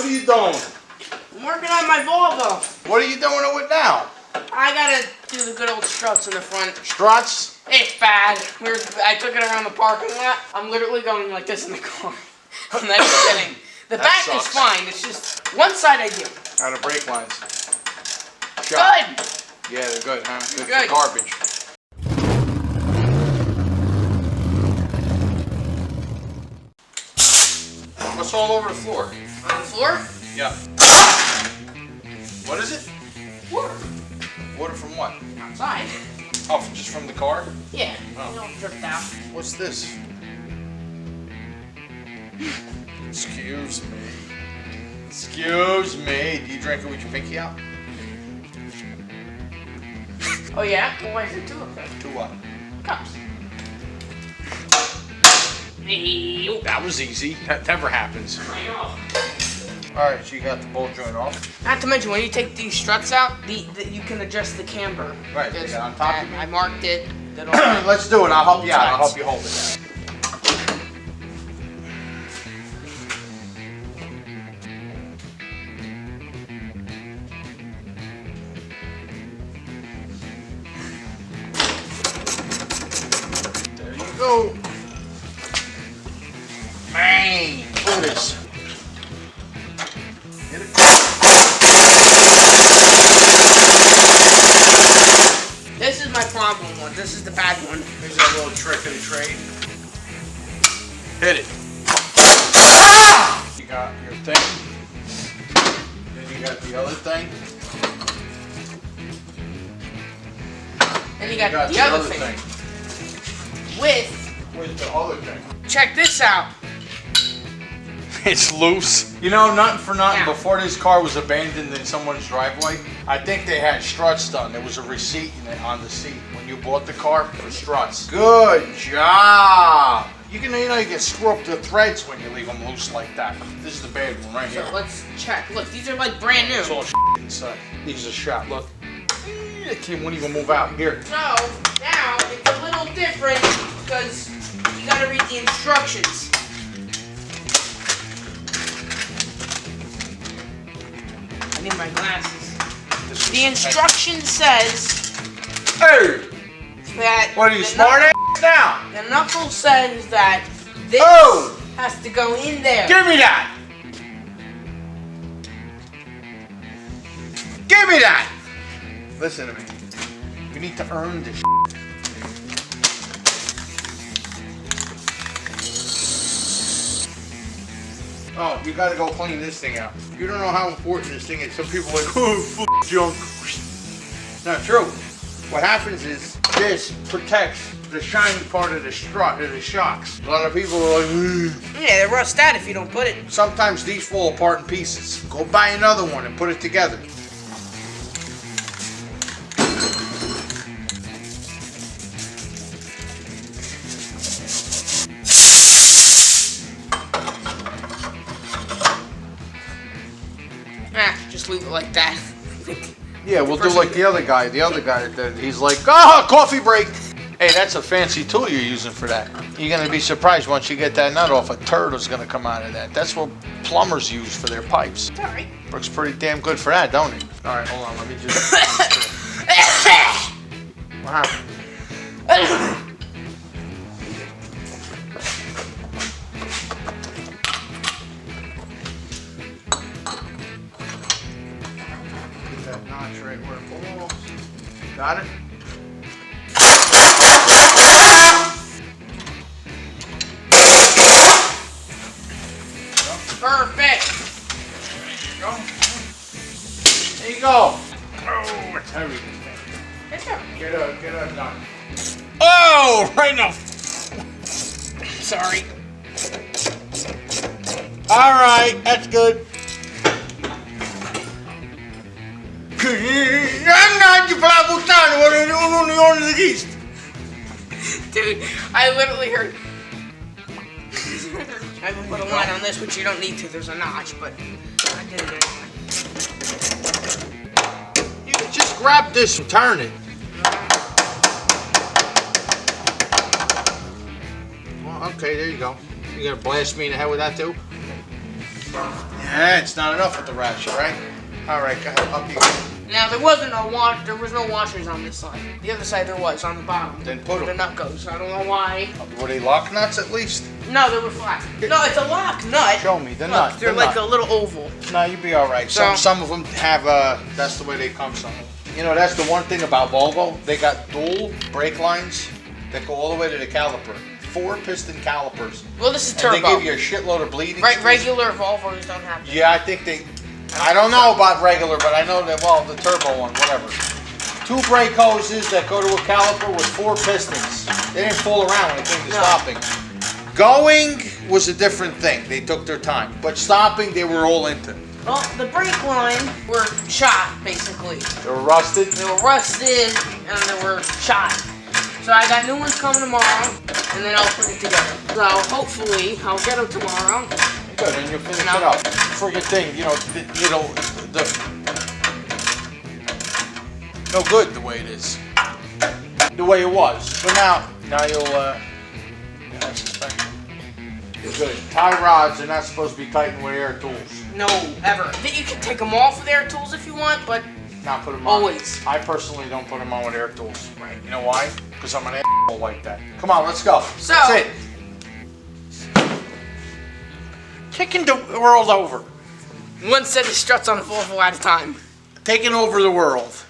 What are you doing? I'm working on my Volvo. What are you doing it with now? I gotta do the good old struts in the front. Struts? It's bad. I took it around the parking lot. I'm literally going like this in the car. I'm not even kidding. The back is fine. It's just one side I do. How are the brake lines? Good. Yeah, they're good, huh? Good Good. for garbage. What's all over the floor? On the floor? Yeah. What is it? Water. Water from what? Outside. Oh, just from the car? Yeah. Oh. You don't drip down. What's this? Excuse me. Excuse me. Do you drink it with your pinky out? Oh yeah? Well, why is there two of them? To what? Cups. That was easy. That never happens. I know. Alright, so you got the bolt joint off. Not to mention, when you take these struts out, you can adjust the camber. Right, There's yeah, on top of it. I marked it. Let's do it. I'll help you out. I'll help you hold it. There you go. Man, look at this. Get it. This is my problem one. This is the bad one. Here's a little trick of the trade. Hit it. Ah! You got your thing. Then you got the other thing. And you got the other thing. With the other thing. check this out. It's loose. You know, nothing for nothing. Yeah. Before this car was abandoned in someone's driveway, I think they had struts done. There was a receipt on the seat when you bought the car for struts. Good job. You can screw up the threads when you leave them loose like that. This is the bad one right here. So let's check. Look, these are like brand new. It's all inside. These are shot. Look. It won't even move out. Here. So now it's a little different because you gotta read the instructions. I need my glasses. The instruction says Hey! that What are you, smart ass now? the knuckle says that this has to go in there. Give me that! Give me that! Listen to me. You need to earn this. Oh, you gotta go clean this thing out. You don't know how important this thing is. Some people are like, oh, junk. Not true. What happens is this protects the shiny part of the strut, or the shocks. A lot of people are like, Yeah, they rust out if you don't put it. sometimes these fall apart in pieces. Go buy another one and put it together. Just leave it like that. Yeah, we'll do like the other guy. The other guy, he's like, ah, coffee break. Hey, that's a fancy tool you're using for that. You're gonna be surprised once you get that nut off. A turd is gonna come out of that. That's what plumbers use for their pipes. Sorry. Works pretty damn good for that, don't it? All right, hold on. Let me just. What happened? Get that notch right where it belongs. Got it? Perfect. There you go. Oh, it's heavy. It's okay. Get a nut. Oh, right now. Sorry. All right, that's good. I'm not your Plavutano. What are you doing on the east? Dude, I literally heard. I would put a line on this, which you don't need to. There's a notch, but I did it anyway. You can just grab this and turn it. Well, okay, there you go. You gonna blast me in the head with that too? Yeah. It's not enough with the ratchet, right? All right, go ahead, up you go. Now there was no washers on this side. The other side there was on the bottom. Then put The them. nut goes. I don't know why. Were they lock nuts at least? No, they were flat. No, it's a lock nut. Show me the Look, nut. they're the like nut. a little oval. No, you'd be all right. Some of them have, that's the way they come, some of them. You know, that's the one thing about Volvo. They got dual brake lines that go all the way to the caliper. 4 piston calipers. Well, this is And turbo. they give you a shitload of bleeding. Right, screws. regular Volvos don't have that. Yeah, I think they, I don't know about regular, but I know that, well, the turbo one, whatever. 2 brake hoses that go to a caliper with 4 pistons. They didn't fool around when it came to stopping. Going was a different thing. They took their time. But stopping, they were all into. Well, the brake line were shot, basically. They were rusted. They were rusted and they were shot. So I got new ones coming tomorrow, and then I'll put it together. So hopefully I'll get them tomorrow. Good, and you'll finish it up. For your thing, you know, no good the way it is. The way it was. But now you'll, yeah, suspension. You're good. Tie rods are not supposed to be tightened with air tools. No, ever. You can take them off with air tools if you want, but Not put them on. always. I personally don't put them on with air tools. Right. You know why? Because I'm an asshole like that. Come on, let's go. So, that's it. Taking the world over. one set of struts on a Volvo at a time. Taking over the world.